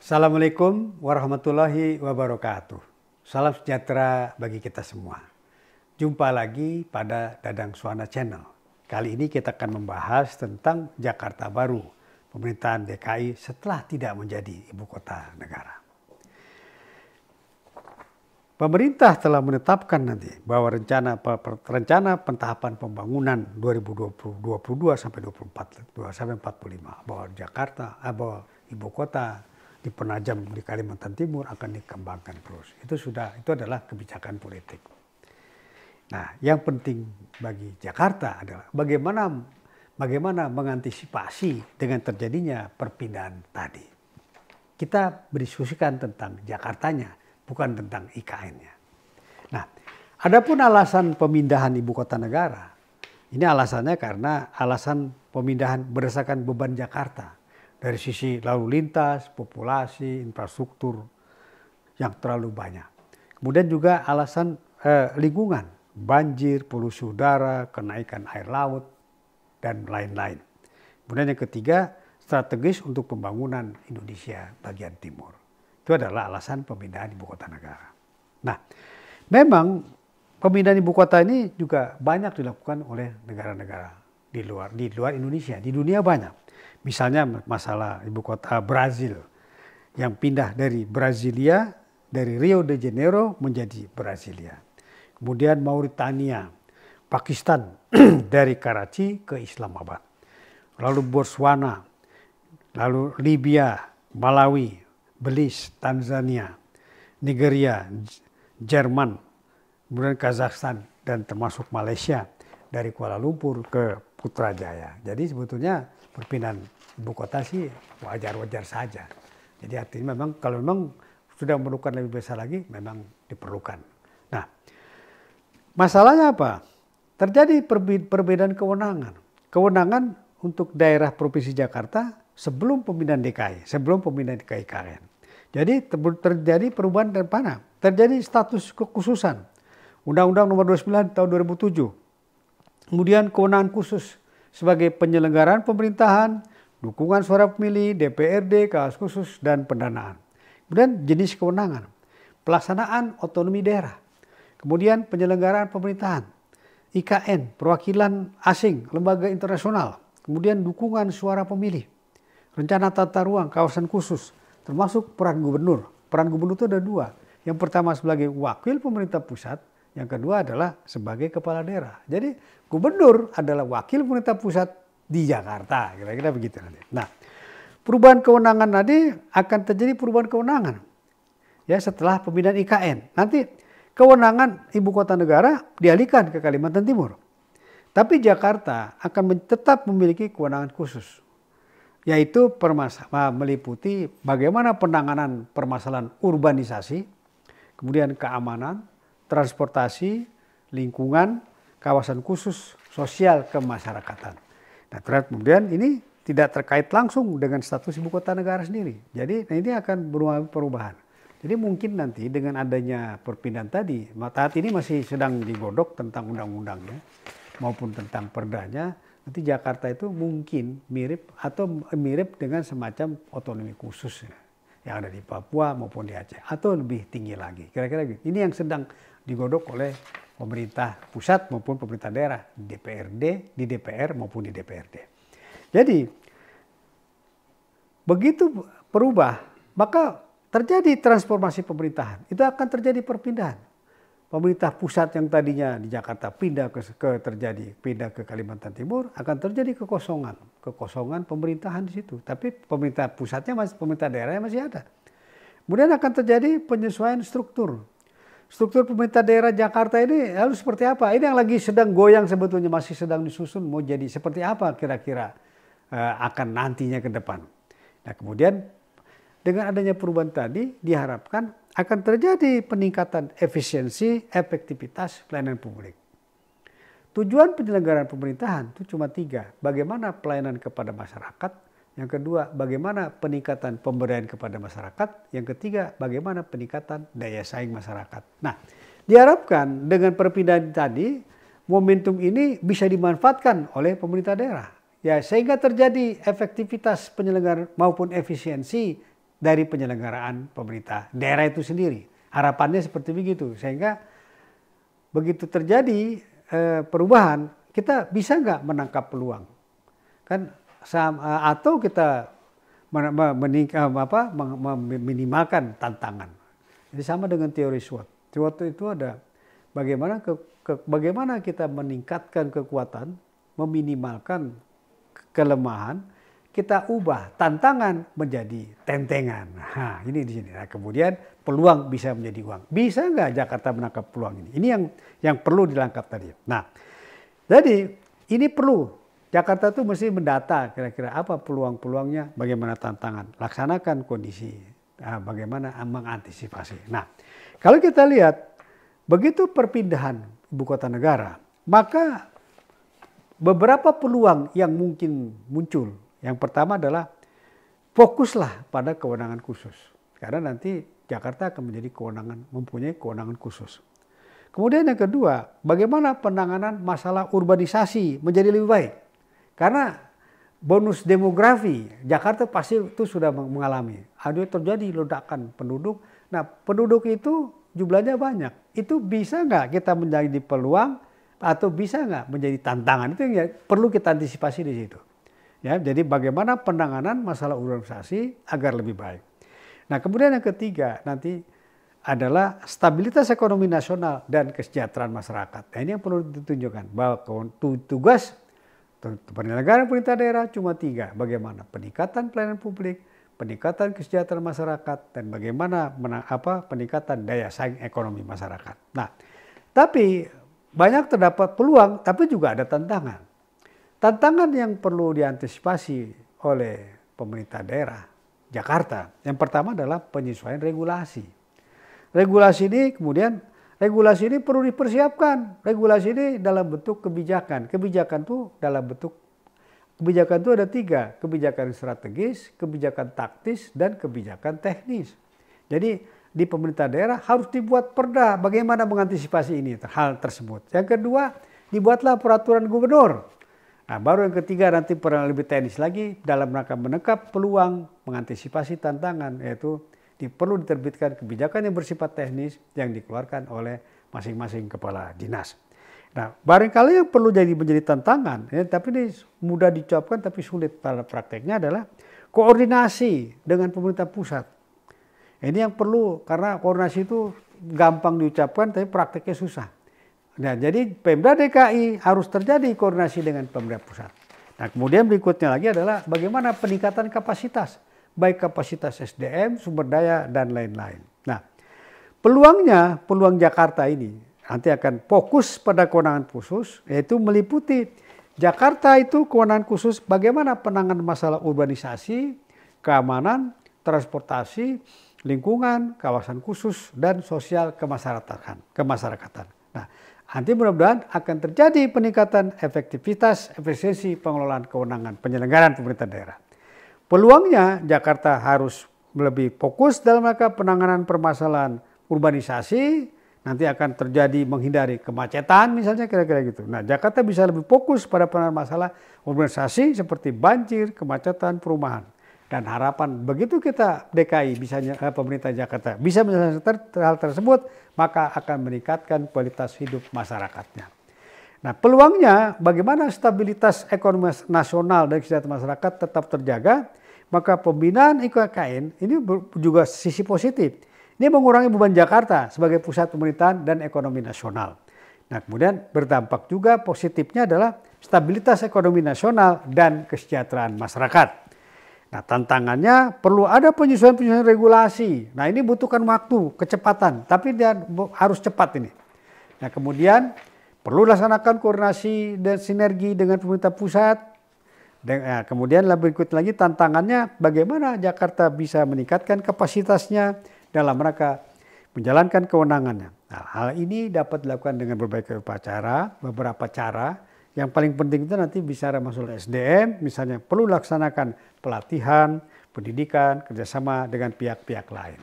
Assalamualaikum warahmatullahi wabarakatuh. Salam sejahtera bagi kita semua. Jumpa lagi pada Dadang Suwana Channel. Kali ini kita akan membahas tentang Jakarta Baru, pemerintahan DKI setelah tidak menjadi ibu kota negara. Pemerintah telah menetapkan nanti bahwa rencana pentahapan pembangunan 2022 sampai 2045 bahwa Jakarta bahwa ibu kota di Penajam di Kalimantan Timur akan dikembangkan terus. Itu adalah kebijakan politik. Nah, yang penting bagi Jakarta adalah bagaimana mengantisipasi dengan terjadinya perpindahan tadi. Kita berdiskusikan tentang Jakartanya, bukan tentang IKN-nya. Nah, adapun alasan pemindahan ibu kota negara, ini alasannya karena alasan pemindahan berdasarkan beban Jakarta. Dari sisi lalu lintas, populasi, infrastruktur yang terlalu banyak. Kemudian juga alasan lingkungan, banjir, polusi udara, kenaikan air laut, dan lain-lain. Kemudian yang ketiga, strategis untuk pembangunan Indonesia bagian timur. Itu adalah alasan pemindahan ibu kota negara. Nah, memang pemindahan ibu kota ini juga banyak dilakukan oleh negara-negara di luar Indonesia, di dunia banyak. Misalnya masalah ibu kota Brazil yang pindah dari Brasilia, dari Rio de Janeiro menjadi Brasilia. Kemudian Mauritania, Pakistan dari Karachi ke Islamabad. Lalu Botswana, lalu Libya, Malawi, Belize, Tanzania, Nigeria, Jerman, kemudian Kazakhstan dan termasuk Malaysia dari Kuala Lumpur ke Putrajaya. Jadi sebetulnya perpindahan ibu kota sih wajar-wajar saja. Jadi artinya memang kalau memang sudah memerlukan lebih besar lagi memang diperlukan. Nah, masalahnya apa? Terjadi perbedaan kewenangan. Kewenangan untuk daerah Provinsi Jakarta sebelum pemindahan DKI, sebelum pemindahan DKI IKN. Jadi terjadi perubahan dan mana? Terjadi status kekhususan. Undang-Undang Nomor 29 tahun 2007. Kemudian kewenangan khusus sebagai penyelenggaraan pemerintahan, dukungan suara pemilih, DPRD, kawas khusus, dan pendanaan. Kemudian jenis kewenangan, pelaksanaan otonomi daerah, kemudian penyelenggaraan pemerintahan, IKN, perwakilan asing, lembaga internasional, kemudian dukungan suara pemilih, rencana tata ruang, kawasan khusus, termasuk peran gubernur. Peran gubernur itu ada dua. Yang pertama sebagai wakil pemerintah pusat, yang kedua adalah sebagai kepala daerah. Jadi gubernur adalah wakil pemerintah pusat di Jakarta, kira-kira begitu nanti. Nah, perubahan kewenangan tadi akan terjadi perubahan kewenangan ya setelah pemindahan IKN. Nanti kewenangan ibu kota negara dialihkan ke Kalimantan Timur. Tapi Jakarta akan tetap memiliki kewenangan khusus, yaitu meliputi bagaimana penanganan permasalahan urbanisasi, kemudian keamanan, transportasi, lingkungan, kawasan khusus, sosial kemasyarakatan. Nah, kemudian ini tidak terkait langsung dengan status ibu kota negara sendiri. Jadi ini akan berulang perubahan. Jadi mungkin nanti dengan adanya perpindahan tadi, saat ini masih sedang digodok tentang undang-undangnya maupun tentang perdanya. Nanti Jakarta itu mungkin mirip dengan semacam otonomi khusus yang ada di Papua maupun di Aceh atau lebih tinggi lagi. Kira-kira gitu. Ini yang sedang digodok oleh pemerintah pusat maupun pemerintah daerah di DPR maupun di DPRD. Jadi begitu berubah, maka terjadi transformasi pemerintahan. Itu akan terjadi perpindahan. Pemerintah pusat yang tadinya di Jakarta pindah ke Kalimantan Timur, akan terjadi kekosongan pemerintahan di situ. Tapi pemerintah pusatnya pemerintah daerahnya masih ada. Kemudian akan terjadi penyesuaian struktur. Struktur pemerintah daerah Jakarta ini harus seperti apa? Ini yang lagi sedang goyang sebetulnya, masih sedang disusun mau jadi seperti apa kira-kira akan nantinya ke depan. Nah, kemudian dengan adanya perubahan tadi diharapkan akan terjadi peningkatan efisiensi, efektivitas pelayanan publik. Tujuan penyelenggaraan pemerintahan itu cuma 3. Bagaimana pelayanan kepada masyarakat. Yang kedua, bagaimana peningkatan pemberdayaan kepada masyarakat. Yang ketiga, bagaimana peningkatan daya saing masyarakat. Nah, diharapkan dengan perpindahan tadi, momentum ini bisa dimanfaatkan oleh pemerintah daerah. Ya, sehingga terjadi efektivitas penyelenggaraan maupun efisiensi dari penyelenggaraan pemerintah daerah itu sendiri. Harapannya seperti begitu, sehingga begitu terjadi perubahan, kita bisa nggak menangkap peluang, kan? Atau kita meminimalkan tantangan. Jadi sama dengan teori SWOT. SWOT itu ada bagaimana kita meningkatkan kekuatan, meminimalkan kelemahan, kita ubah tantangan menjadi tentengan. Nah, ini di sini. Nah, kemudian peluang bisa menjadi uang. Bisa nggak Jakarta menangkap peluang ini? Ini yang perlu dilangkap tadi. Nah, jadi ini perlu. Jakarta tuh mesti mendata kira-kira apa peluang-peluangnya, bagaimana tantangan, laksanakan kondisi, bagaimana mengantisipasi. Nah, kalau kita lihat begitu perpindahan ibu kota negara, maka beberapa peluang yang mungkin muncul. Yang pertama adalah fokuslah pada kewenangan khusus, karena nanti Jakarta akan menjadi mempunyai kewenangan khusus. Kemudian yang kedua, bagaimana penanganan masalah urbanisasi menjadi lebih baik. Karena bonus demografi, Jakarta pasti itu sudah mengalami. Ada terjadi ledakan penduduk. Nah, penduduk itu jumlahnya banyak. Itu bisa nggak kita menjadi peluang atau bisa nggak menjadi tantangan? Itu yang perlu kita antisipasi di situ. Ya, jadi bagaimana penanganan masalah urbanisasi agar lebih baik. Nah, kemudian yang ketiga nanti adalah stabilitas ekonomi nasional dan kesejahteraan masyarakat. Nah, ini yang perlu ditunjukkan bahwa tugas penyelenggaraan pemerintah daerah cuma 3. Bagaimana peningkatan pelayanan publik, peningkatan kesejahteraan masyarakat, dan bagaimana peningkatan daya saing ekonomi masyarakat. Nah, tapi banyak terdapat peluang, tapi juga ada tantangan. Tantangan yang perlu diantisipasi oleh pemerintah daerah Jakarta, yang pertama adalah penyesuaian regulasi. Regulasi ini perlu dipersiapkan. Regulasi ini dalam bentuk kebijakan. Kebijakan itu ada 3, kebijakan strategis, kebijakan taktis, dan kebijakan teknis. Jadi di pemerintah daerah harus dibuat perda bagaimana mengantisipasi hal tersebut. Yang kedua, dibuatlah peraturan gubernur. Nah, baru yang ketiga nanti lebih teknis lagi dalam rangka menangkap peluang, mengantisipasi tantangan, yaitu perlu diterbitkan kebijakan yang bersifat teknis yang dikeluarkan oleh masing-masing kepala dinas. Nah, barangkali yang perlu menjadi tantangan, tapi ini mudah diucapkan tapi sulit pada prakteknya adalah koordinasi dengan pemerintah pusat. Ini yang perlu, karena koordinasi itu gampang diucapkan tapi prakteknya susah. Nah, jadi Pemda DKI harus terjadi koordinasi dengan pemerintah pusat. Nah, kemudian berikutnya lagi adalah bagaimana peningkatan kapasitas, baik kapasitas SDM, sumber daya, dan lain-lain. Nah, peluang Jakarta ini nanti akan fokus pada kewenangan khusus, yaitu meliputi Jakarta itu kewenangan khusus bagaimana penanganan masalah urbanisasi, keamanan, transportasi, lingkungan, kawasan khusus, dan sosial kemasyarakatan. Nah, nanti mudah-mudahan akan terjadi peningkatan efektivitas, efisiensi pengelolaan kewenangan penyelenggaraan pemerintah daerah. Peluangnya Jakarta harus lebih fokus dalam rangka penanganan permasalahan urbanisasi, nanti akan terjadi menghindari kemacetan misalnya kira-kira gitu. Nah, Jakarta bisa lebih fokus pada penanganan masalah urbanisasi seperti banjir, kemacetan, perumahan. Dan harapan begitu kita DKI, pemerintah Jakarta bisa menyelesaikan hal tersebut, maka akan meningkatkan kualitas hidup masyarakatnya. Nah, peluangnya bagaimana stabilitas ekonomi nasional dan kesejahteraan masyarakat tetap terjaga, maka pembinaan IKKN ini juga sisi positif. Ini mengurangi beban Jakarta sebagai pusat pemerintahan dan ekonomi nasional. Nah, kemudian berdampak juga positifnya adalah stabilitas ekonomi nasional dan kesejahteraan masyarakat. Nah, tantangannya perlu ada penyesuaian regulasi. Nah, ini butuhkan waktu, kecepatan, tapi dia harus cepat ini. Nah, kemudian perlu laksanakan koordinasi dan sinergi dengan pemerintah pusat. Dan, kemudian berikut lagi tantangannya bagaimana Jakarta bisa meningkatkan kapasitasnya dalam rangka menjalankan kewenangannya. Nah, hal ini dapat dilakukan dengan beberapa cara. Yang paling penting itu nanti bicara masalah SDM, misalnya perlu laksanakan pelatihan, pendidikan, kerjasama dengan pihak-pihak lain.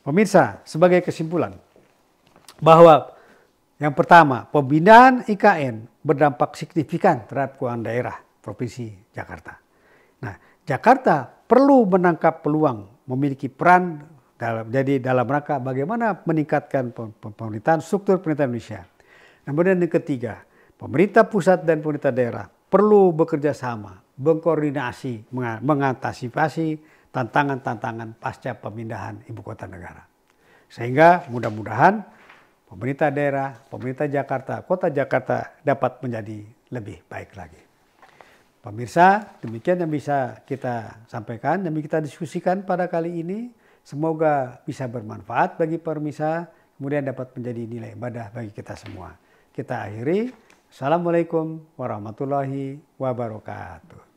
Pemirsa, sebagai kesimpulan, bahwa yang pertama, pembinaan IKN berdampak signifikan terhadap keuangan daerah Provinsi Jakarta. Nah, Jakarta perlu menangkap peluang, memiliki peran dalam rangka bagaimana meningkatkan pemerintahan, struktur pemerintahan Indonesia. Kemudian yang ketiga, pemerintah pusat dan pemerintah daerah perlu bekerja sama, berkoordinasi, mengantisipasi tantangan-tantangan pasca pemindahan ibu kota negara. Sehingga mudah-mudahan pemerintah daerah, pemerintah Jakarta, kota Jakarta dapat menjadi lebih baik lagi. Pemirsa, demikian yang bisa kita sampaikan, yang kita diskusikan pada kali ini. Semoga bisa bermanfaat bagi pemirsa, kemudian dapat menjadi nilai ibadah bagi kita semua. Kita akhiri. Assalamualaikum warahmatullahi wabarakatuh.